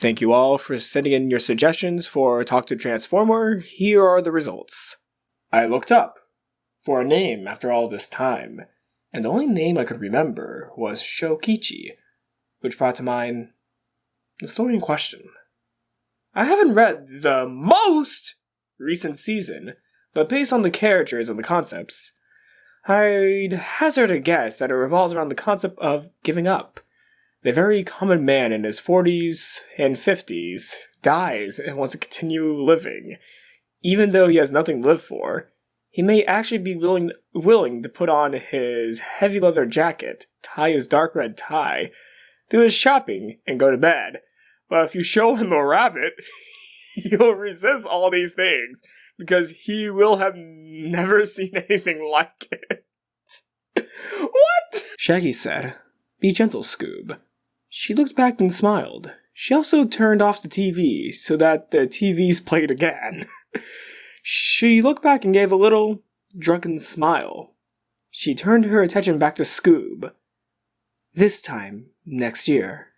Thank you all for sending in your suggestions for Talk to Transformer. Here are the results. I looked up for a name after all this time, and the only name I could remember was Shokichi, which brought to mind the story in question. I haven't read the most recent season, but based on the characters and the concepts, I'd hazard a guess that it revolves around the concept of giving up. The very common man in his 40s and 50s dies and wants to continue living. Even though he has nothing to live for, he may actually be willing to put on his heavy leather jacket, tie his dark red tie, do his shopping, and go to bed. But if you show him a rabbit, he'll resist all these things, because he will have never seen anything like it. What? Shaggy said, "Be gentle, Scoob." She looked back and smiled. She also turned off the TV so that the TVs played again. She looked back and gave a little drunken smile. She turned her attention back to Scoob. "This time, next year,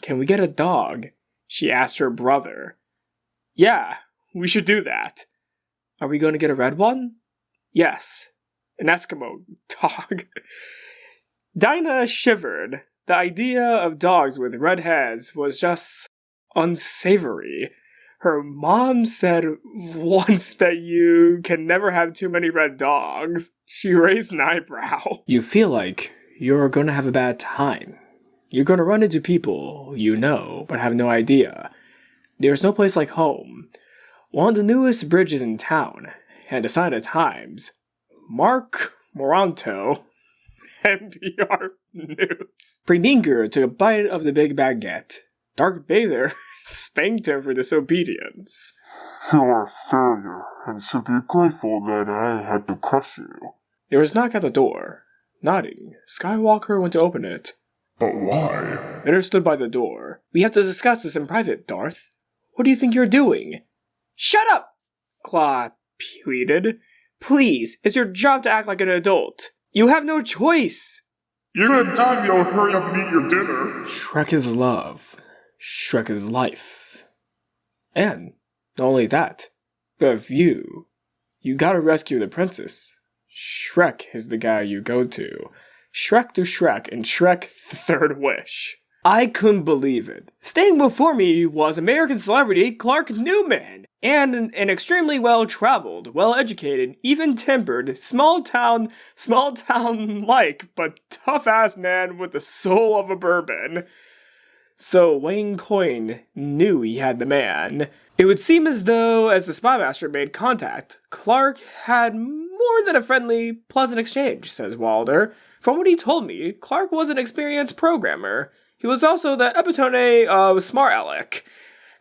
can we get a dog?" she asked her brother. "Yeah, we should do that." "Are we going to get a red one?" "Yes, an Eskimo dog." Dinah shivered. The idea of dogs with red heads was just unsavory. Her mom said once that you can never have too many red dogs. She raised an eyebrow. "You feel like you're going to have a bad time. You're going to run into people you know but have no idea. There's no place like home. One of the newest bridges in town, and a sign of times. Mark Moranto, NPR News." Preminger took a bite of the big baguette. Dark Bather spanked him for disobedience. "You are a failure, and should be grateful that I had to crush you." There was a knock at the door. Nodding, Skywalker went to open it. "But why?" Vader stood by the door. "We have to discuss this in private, Darth. What do you think you're doing?" "Shut up!" Claw pleaded. "Please, it's your job to act like an adult. You have no choice." "You didn't tell me you'll hurry up and eat your dinner." Shrek is love. Shrek is life. And not only that, but if you gotta rescue the princess, Shrek is the guy you go to. Shrek to Shrek and Shrek the Third Wish. I couldn't believe it. Standing before me was American celebrity Clark Newman, and an extremely well-traveled, well-educated, even-tempered, small-town-like, but tough-ass man with the soul of a bourbon. So Wayne Coyne knew he had the man. It would seem as though, as the Spy Master made contact, Clark had more than a friendly, pleasant exchange, says Walder. From what he told me, Clark was an experienced programmer. He was also the epitome of smart aleck.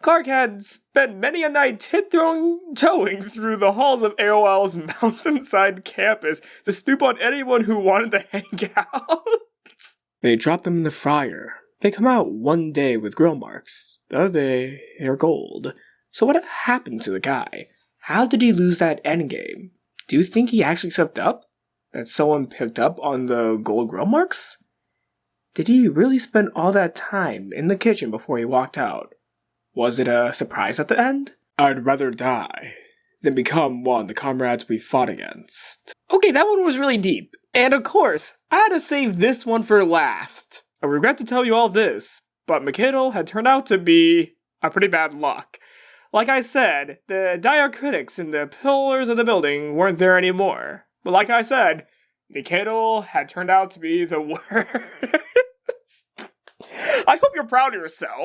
Clark had spent many a night towing through the halls of AOL's mountainside campus to stoop on anyone who wanted to hang out. They drop them in the fryer. They come out one day with grill marks. The other day, they're gold. So what happened to the guy? How did he lose that endgame? Do you think he actually slipped up? That someone picked up on the gold grill marks? Did he really spend all that time in the kitchen before he walked out? Was it a surprise at the end? I'd rather die than become one of the comrades we fought against. Okay, that one was really deep. And of course, I had to save this one for last. I regret to tell you all this, but Micaityl had turned out to be a pretty bad luck. Like I said, the dire critics in the pillars of the building weren't there anymore. But like I said, Micaityl had turned out to be the worst. I hope you're proud of yourself.